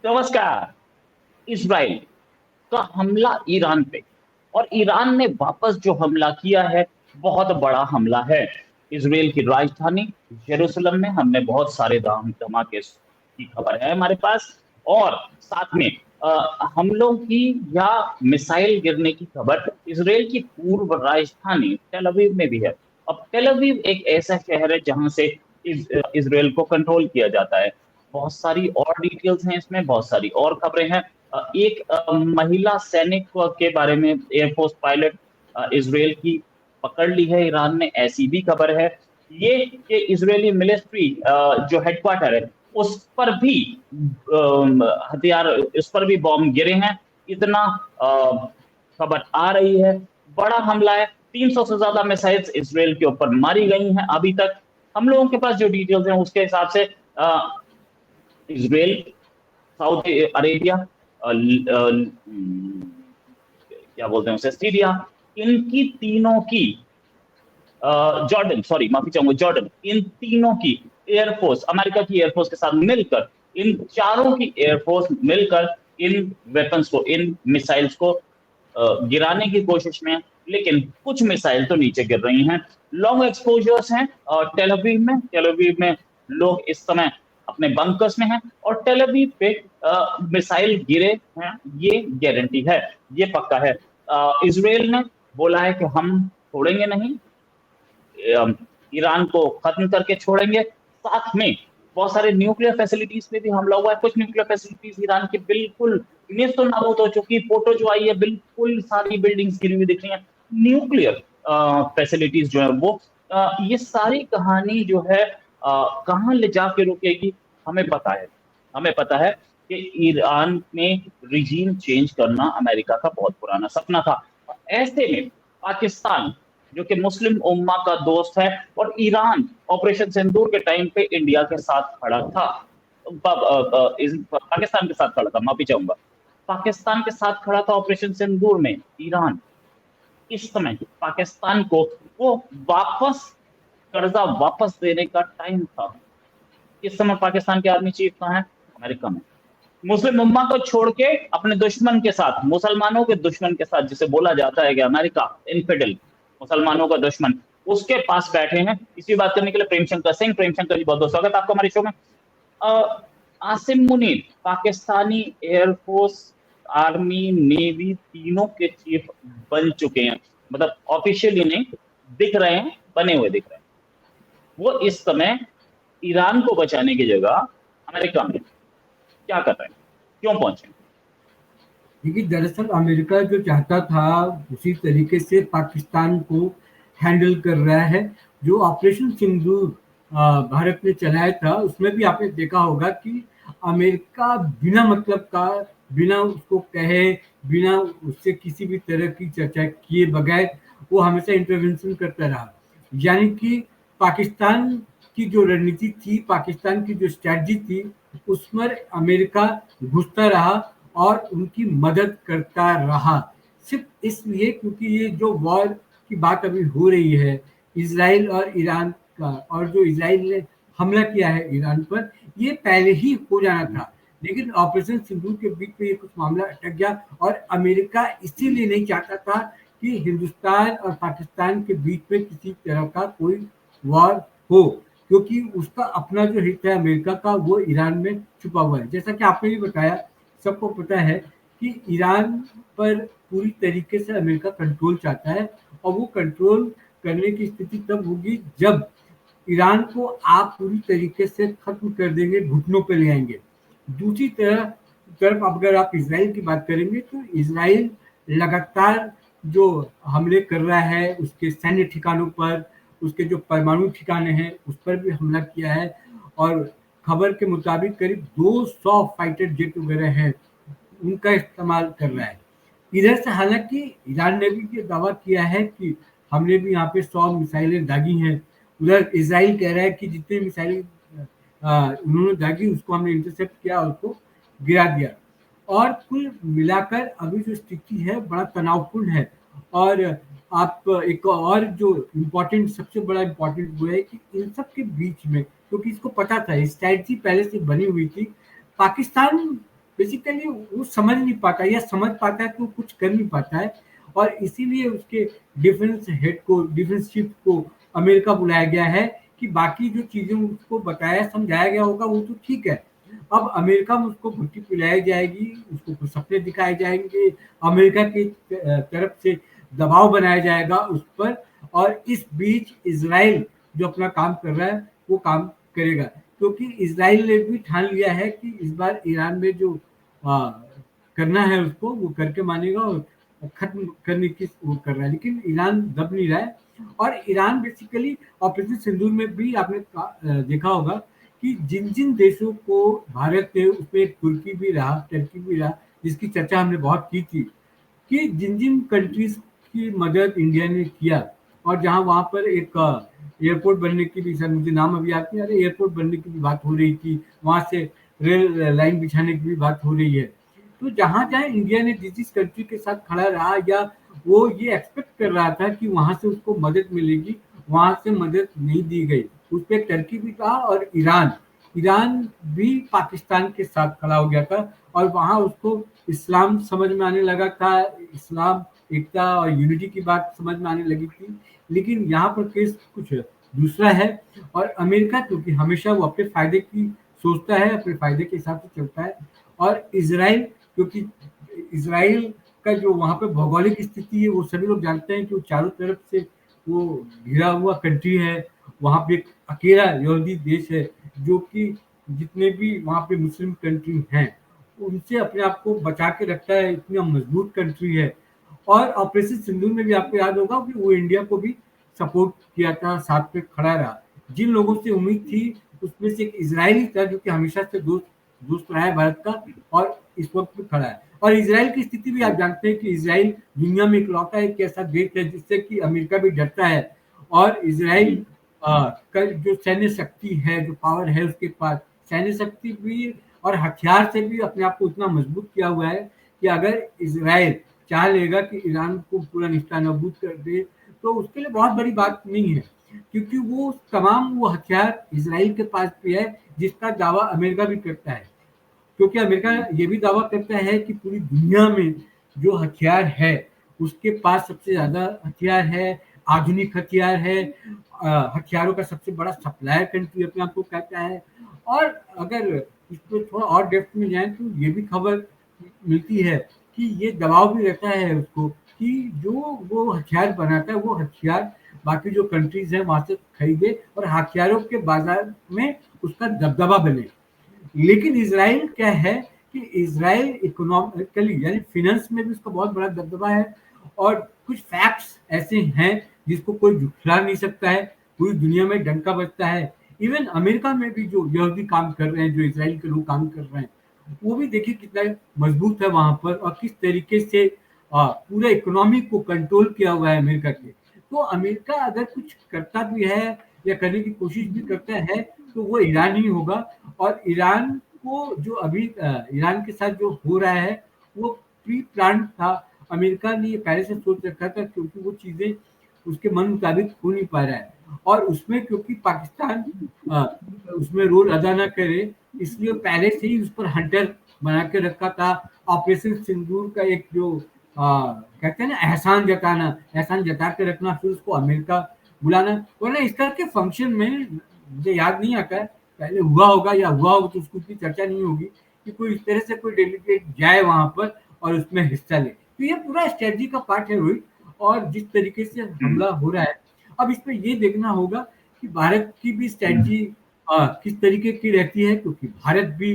नमस्कार। इसराइल का हमला ईरान पे, और ईरान ने वापस जो हमला किया है, बहुत बड़ा हमला है। इसराइल की राजधानी यरूशलेम में हमने बहुत सारे धमाके की खबर है हमारे पास, और साथ में हमलों की या मिसाइल गिरने की खबर इसराइल की पूर्व राजधानी टेल अवीव में भी है। अब टेल अवीव एक ऐसा शहर है जहां से इसराइल को कंट्रोल किया जाता है। बहुत सारी और डिटेल्स हैं इसमें, बहुत सारी और खबरें हैं। एक महिला सैनिक के बारे में, एयरफोर्स पायलट इसराइल की पकड़ ली है ईरान ने, ऐसी भी खबर है। ये कि इजरायली मिलिट्री जो हेडक्वार्टर है उस पर भी हथियार, उस पर भी बॉम्ब गिरे हैं, इतना खबर आ रही है। बड़ा हमला है, 300 से ज्यादा मिसाइल्स इसराइल के ऊपर मारी गई हैं अभी तक। हम लोगों के पास जो डिटेल्स हैं उसके हिसाब से इसराइल, सऊदी अरेबिया, क्या बोलते हैं उसे, सीरिया, इनकी तीनों की, जॉर्डन, सॉरी माफी चाहूंगा, जॉर्डन, इन तीनों की एयरफोर्स, अमेरिका की एयरफोर्स के साथ मिलकर, इन चारों की एयरफोर्स मिलकर इन वेपन्स को, इन मिसाइल्स को गिराने की कोशिश में है। लेकिन कुछ मिसाइल तो नीचे गिर रही हैं। लॉन्ग एक्सपोजर्स हैं टेल अवीव में लोग इस समय अपने बंकर्स में हैं, और टेल अवीव पे मिसाइल गिरे हैं, ये गारंटी है, ये पक्का है। इसराइल ने बोला है कि हम छोड़ेंगे नहीं, ईरान को खत्म करके छोड़ेंगे। साथ में बहुत सारे न्यूक्लियर फैसिलिटीज पे भी हमला हुआ है। कुछ न्यूक्लियर फैसिलिटीज ईरान की बिल्कुल नेस्तो नाबूद हो चुकी, फोटो जो आई है बिल्कुल सारी बिल्डिंग्स गिरी हुई दिख रही है। न्यूक्लियर फैसिलिटीज जो है वो, ये सारी कहानी जो है कहाँ ले जाके रुकेगी, हमें पता है। हमें पता है कि ईरान में रिजीम चेंज करना अमेरिका का बहुत पुराना सपना था। ऐसे में पाकिस्तान, जो कि मुस्लिम उम्मा का दोस्त है, और ईरान ऑपरेशन सिंदूर के टाइम पे इंडिया के साथ खड़ा था, पाकिस्तान के साथ खड़ा था, माफी चाहूंगा, पाकिस्तान के साथ खड़ा था ऑपरेशन सिंदूर में ईरान। इस समय पाकिस्तान को वो वापस कर्जा वापस देने का टाइम था। इस समय पाकिस्तान के आर्मी चीफ कहाँ है? अमेरिका में। मुस्लिम उम्मा को छोड़ के अपने दुश्मन के साथ, मुसलमानों के दुश्मन के साथ, जिसे बोला जाता है कि अमेरिका इनफिडल, मुसलमानों का दुश्मन, उसके पास बैठे हैं। इसी बात करने के लिए प्रेमशंकर सिंह, प्रेमशंकर जी बहुत बहुत स्वागत है आपका हमारे शो में। Asim Munir Pakistani air force, army, navy तीनों के चीफ बन चुके हैं, मतलब ऑफिशियली नहीं दिख रहे हैं, बने हुए दिख रहे हैं। वो इस समय ईरान को बचाने की जगह अमेरिका में क्या कर रहे हैं, क्यों पहुंचे? देखिए, दरअसल अमेरिका जो चाहता था उसी तरीके से पाकिस्तान को हैंडल कर रहा है। जो ऑपरेशन सिंदूर भारत ने चलाया था, उसमें भी आपने देखा होगा कि अमेरिका बिना मतलब का, बिना उसको कहे, बिना उससे किसी भी तरह की चर्चा किए बगैर वो हमेशा इंटरवेंशन करता रहा। यानी कि पाकिस्तान की जो रणनीति थी, पाकिस्तान की जो स्ट्रैटेजी थी, उसमें अमेरिका घुसता रहा और उनकी मदद करता रहा, सिर्फ इसलिए क्योंकि ये जो वॉर की बात अभी हो रही है इजराइल और ईरान का, और जो इजराइल ने हमला किया है ईरान पर, ये पहले ही हो जाना था। लेकिन ऑपरेशन सिंदूर के बीच में ये कुछ मामला अटक गया, और अमेरिका इसीलिए नहीं चाहता था कि हिंदुस्तान और पाकिस्तान के बीच में किसी तरह का कोई वॉर हो, क्योंकि उसका अपना जो हित है अमेरिका का, वो ईरान में छुपा हुआ है। जैसा कि आपने भी बताया, सबको पता है कि ईरान पर पूरी तरीके से अमेरिका कंट्रोल चाहता है, और वो कंट्रोल करने की स्थिति तब होगी जब ईरान को आप पूरी तरीके से खत्म कर देंगे, घुटनों पे ले आएंगे। दूसरी तरफ अगर आप इजराइल की बात करेंगे, तो इजराइल लगातार जो हमले कर रहा है उसके सैन्य ठिकानों पर, उसके जो परमाणु ठिकाने हैं उस पर भी हमला किया है, और खबर के मुताबिक करीब 200 फाइटर जेट वगैरह हैं, उनका इस्तेमाल कर रहा है। इधर से हालांकि ईरान ने भी ये दावा किया है कि हमने भी यहाँ पे 100 मिसाइलें दागी हैं। उधर इजराइल कह रहा है कि जितनी मिसाइलें उन्होंने दागी उसको हमने इंटरसेप्ट किया, उसको गिरा दिया। और कुल मिलाकर अभी जो स्थिति है बड़ा तनावपूर्ण है। और आप एक और जो इम्पोर्टेंट, सबसे बड़ा इम्पोर्टेंट वो है कि इन सब के बीच में, क्योंकि इसको पता था, स्ट्रैटेजी पहले से बनी हुई थी, पाकिस्तान बेसिकली वो समझ नहीं पाता, या समझ पाता है तो कुछ कर नहीं पाता है, और इसीलिए उसके डिफेंस हेड को, डिफेंस चीफ को अमेरिका बुलाया गया है कि बाकी जो चीजें उसको बताया समझाया गया होगा वो तो ठीक है, अब अमेरिका में उसको घुट्टी पिलाई जाएगी, उसको कुछ सपने दिखाए जाएंगे, अमेरिका की तरफ से दबाव बनाया जाएगा उस पर, और इस बीच इजराइल जो अपना काम कर रहा है वो काम करेगा, क्योंकि इजराइल ने भी ठान लिया है कि इस बार ईरान में जो आ, करना है उसको वो करके मानेगा, और खत्म करने की वो कर रहा है, लेकिन ईरान दब नहीं रहा है। और ईरान बेसिकली ऑपरेशन सिंदूर में भी आपने देखा होगा कि जिन जिन देशों को भारत ने, उसमें तुर्की भी रहा, टर्की भी रहा, जिसकी चर्चा हमने बहुत की थी, कि जिन जिन कंट्रीज की मदद इंडिया ने किया, और जहां वहां पर एक एयरपोर्ट बनने की भी, सर मुझे नाम अभी आती है, अरे एयरपोर्ट बनने की भी बात हो रही थी, वहां से रेल लाइन बिछाने की भी बात हो रही है, तो जहां जहां इंडिया ने जिस जिस कंट्री के साथ खड़ा रहा, या वो ये एक्सपेक्ट कर रहा था कि वहां से उसको मदद मिलेगी, वहां से मदद नहीं दी गई। उस पर टर्की भी था, और ईरान ईरान भी पाकिस्तान के साथ खड़ा हो गया था, और वहां उसको इस्लाम समझ में आने लगा था, इस्लाम एकता और यूनिटी की बात समझ में आने लगी थी। लेकिन यहाँ पर केस कुछ दूसरा है, और अमेरिका क्योंकि हमेशा वो अपने फायदे की सोचता है, अपने फायदे के हिसाब से चलता है, और इसराइल क्योंकि इसराइल का जो वहाँ पे भौगोलिक स्थिति है वो सभी लोग जानते हैं कि वो चारों तरफ से वो घिरा हुआ कंट्री है, वहाँ पे एक अकेला यहूदी देश है जो कि जितने भी वहाँ पे मुस्लिम कंट्री हैं उनसे अपने आप को बचा के रखता है, इतना मजबूत कंट्री है। और ऑपरेशन सिंधु में भी आपको याद होगा कि वो इंडिया को भी सपोर्ट किया था, साथ में खड़ा रहा। जिन लोगों से उम्मीद थी उसमें से एक इजरायली था जो कि हमेशा से दोस्त दोस्त रहा है भारत का, और इस वक्त भी खड़ा है। और इसराइल की स्थिति भी आप जानते हैं कि इसराइल दुनिया में इकलौता एक ऐसा देश है जिससे कि अमेरिका भी डरता है, और इसराइल का जो सैन्य शक्ति है, जो पावर है उसके पास, सैन्य शक्ति भी और हथियार से भी अपने आप को इतना मजबूत किया हुआ है कि अगर इसराइल चाह लेगा कि ईरान को पूरा निस्तार नाबूद कर दे तो उसके लिए बहुत बड़ी बात नहीं है, क्योंकि वो तमाम वो हथियार इसराइल के पास भी है जिसका दावा अमेरिका भी करता है। क्योंकि अमेरिका ये भी दावा करता है कि पूरी दुनिया में जो हथियार है उसके पास सबसे ज्यादा हथियार है, आधुनिक हथियार है, हथियारों का सबसे बड़ा सप्लायर कंट्री अपने आप को कहता है। और अगर इसको थोड़ा और डेप्थ में जाए तो ये भी खबर मिलती है कि ये दबाव भी रहता है उसको कि जो वो हथियार बनाता है वो हथियार बाकी जो कंट्रीज हैं वहां से खरीदे और हथियारों के बाजार में उसका दबदबा बने। लेकिन इसराइल क्या है कि इसराइल इकोनॉमिकली यानी फिनेंस में भी उसका बहुत बड़ा दबदबा है, और कुछ फैक्ट्स ऐसे हैं जिसको कोई झुठला नहीं सकता है, पूरी दुनिया में डंका बजता है। इवन अमेरिका में भी जो यहूदी काम कर रहे हैं, जो इसराइल के लोग काम कर रहे हैं, वो भी देखिए कितना मजबूत है वहां पर, और किस तरीके से पूरे इकोनॉमी को कंट्रोल किया हुआ है अमेरिका के। तो अमेरिका अगर कुछ करता भी है या करने की कोशिश भी करता है तो वो ईरान ही होगा। और ईरान को जो अभी ईरान के साथ जो हो रहा है वो प्री प्लान था, अमेरिका ने ये पहले से सोच रखा था, क्योंकि वो चीजें उसके मन मुताबिक हो नहीं पा रहा है, और उसमें क्योंकि पाकिस्तान अ, उसमें रोल अदा ना करे इसलिए पहले से ही उस पर हंटर बना के रखा था। ऑपरेशन सिंदूर का एक जो कहते हैं ना एहसान जताना, एहसान जता के रखना, फिर उसको अमेरिका बुलाना, वरना इस तरह के फंक्शन में मुझे याद नहीं आता है, पहले हुआ होगा या हुआ होगा तो उसकी चर्चा नहीं होगी कि कोई इस तरह से कोई डेलीगेट जाए वहां पर और उसमें हिस्सा ले। तो ये पूरा स्ट्रेटजी का पार्ट है रोहित, और जिस तरीके से हमला हो रहा है अब इसमें ये देखना होगा कि भारत की भी स्ट्रेटजी किस तरीके की रहती है, क्योंकि भारत भी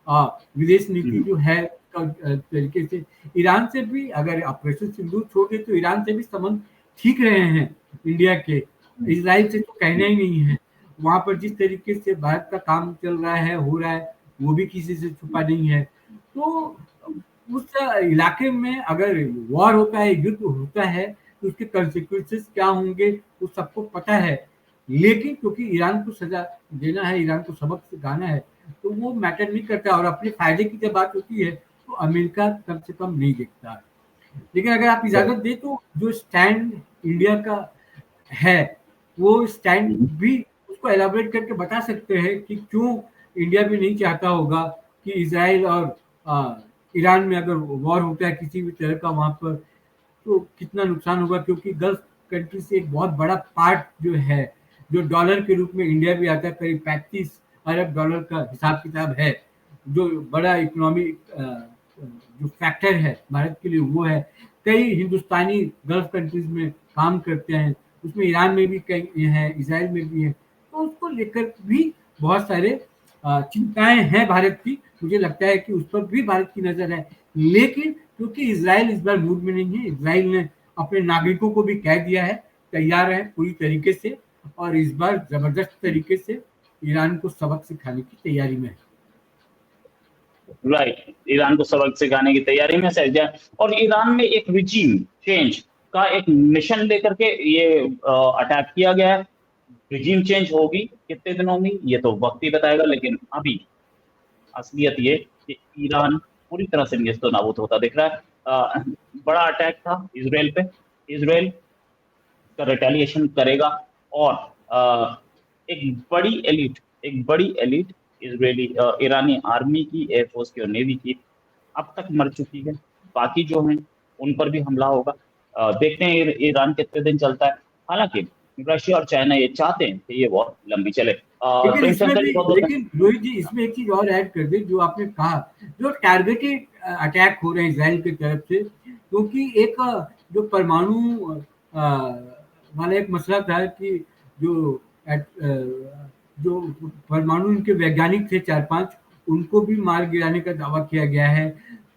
विदेश नीति जो है तरीके से ईरान से भी, अगर ऑपरेशन सिंदूर छोड़ दे तो ईरान से भी संबंध ठीक रहे हैं इंडिया के, इसराइल से तो कहना ही नहीं है। वहां पर जिस तरीके से भारत का काम चल रहा है, हो रहा है, वो भी किसी से छुपा नहीं है। तो उस इलाके में अगर वॉर होता है, युद्ध होता है, तो उसके कंसिक्वेंसेस क्या होंगे वो सबको पता है। लेकिन क्योंकि ईरान को सजा देना है, ईरान को सबक सिखाना है, तो वो मैटर नहीं करता, और अपने फायदे की जब बात होती है तो अमेरिका कम से कम नहीं देखता। लेकिन अगर आप इजाजत दें तो जो स्टैंड इंडिया का है वो स्टैंड भी उसको एलाबोरेट करके बता सकते हैं कि क्यों इंडिया भी नहीं चाहता होगा कि इसराइल और ईरान में अगर वॉर होता है किसी भी तरह का वहाँ पर, तो कितना नुकसान होगा, क्योंकि गल्फ कंट्री से एक बहुत बड़ा पार्ट जो है, जो डॉलर के रूप में इंडिया भी आता है, करीब 35 अरब डॉलर का हिसाब किताब है, जो बड़ा इकोनॉमिक जो फैक्टर है भारत के लिए वो है। कई हिंदुस्तानी गल्फ कंट्रीज में काम करते हैं, उसमें ईरान में भी कई हैं, इसराइल में भी है, तो उसको लेकर भी बहुत सारे चिंताएं हैं भारत की। मुझे लगता है कि उस पर भी भारत की नजर है, लेकिन क्योंकि इसराइल इस बार मूड में नहीं है, इसराइल ने अपने नागरिकों को भी कह दिया है, तैयार है पूरी तरीके से, और इस बार जबरदस्त तरीके से ईरान को सबक सिखाने की तैयारी में है। राइट, ईरान को सबक सिखाने की तैयारी में सर। और ईरान में एक रिजीम चेंज का एक मिशन लेकर के ये अटैक किया गया है। रिजीम चेंज होगी कितने दिनों में ये तो वक्त ही बताएगा, लेकिन अभी असलियत ये कि ईरान पूरी तरह से नेस्तो नाबूद होता दिख रहा है। बड़ा अटैक था इसराइल पे, इसराइल का रिटेलिएशन करेगा, और एक बड़ी एलिट इसराइली ईरानी आर्मी की, एयरफोर्स की और नेवी की अब तक मर चुकी है। बाकी जो हैं उन पर भी हमला होगा। देखते हैं ईरान कितने दिन चलता है। हालांकि रशिया और चाइना ये चाहते हैं कि ये वॉर लंबी चले। लेकिन प्रेम इसमें शंकर भी, जी बहुत लेकिन रोहित जी इसमें एक चीज और ऐड कर दे, जो आपने कहा, जो टारगेटेड अटैक हो रहे हैं इसराइल की तरफ से, क्योंकि एक जो परमाणु वाला एक मसला था कि जो जो परमाणु इनके वैज्ञानिक थे 4-5, उनको भी मार गिराने का दावा किया गया है।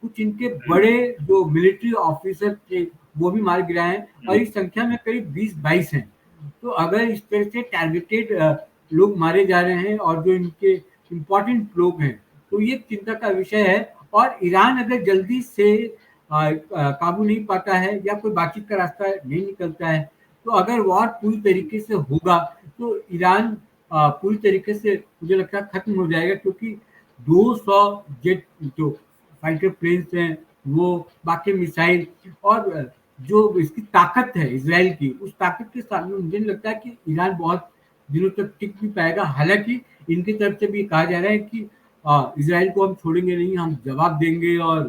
कुछ इनके बड़े जो मिलिट्री ऑफिसर थे वो भी मार गिराए हैं, और इस संख्या में करीब 20-22 हैं। तो अगर इस तरह से टारगेटेड लोग मारे जा रहे हैं और जो इनके इम्पोर्टेंट लोग हैं, तो ये चिंता का विषय है। और ईरान अगर जल्दी से काबू नहीं पाता है या कोई बातचीत का रास्ता नहीं निकलता है, तो अगर वॉर पूरी तरीके से होगा तो ईरान पूरी तरीके से मुझे लगता है खत्म हो जाएगा, क्योंकि 200 जेट जो फाइटर प्लेन्स हैं वो, बाकी मिसाइल, और जो इसकी ताकत है इसराइल की, उस ताकत के सामने मुझे नहीं लगता है कि ईरान बहुत दिनों तक टिक भी पाएगा। हालांकि इनकी तरफ से भी कहा जा रहा है कि इसराइल को हम छोड़ेंगे नहीं, हम जवाब देंगे, और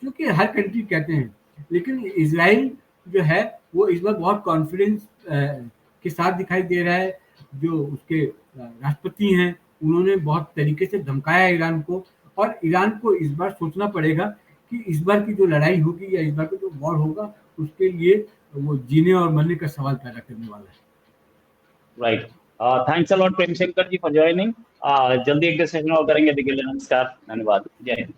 क्योंकि हर कंट्री कहते हैं, लेकिन इसराइल जो है वो इस बार बहुत कॉन्फिडेंस के साथ दिखाई दे रहा है। जो उसके राष्ट्रपति हैं उन्होंने बहुत तरीके से धमकाया ईरान को, और ईरान को इस बार सोचना पड़ेगा कि इस बार की जो लड़ाई होगी या इस बार का जो वॉर होगा, उसके लिए वो जीने और मरने का सवाल पैदा करने वाला है। Right, thanks a lot Prem Shankar ji for joining. जल्दी एक डिस्कशन और करेंगे। नमस्कार, धन्यवाद, जय हिंद।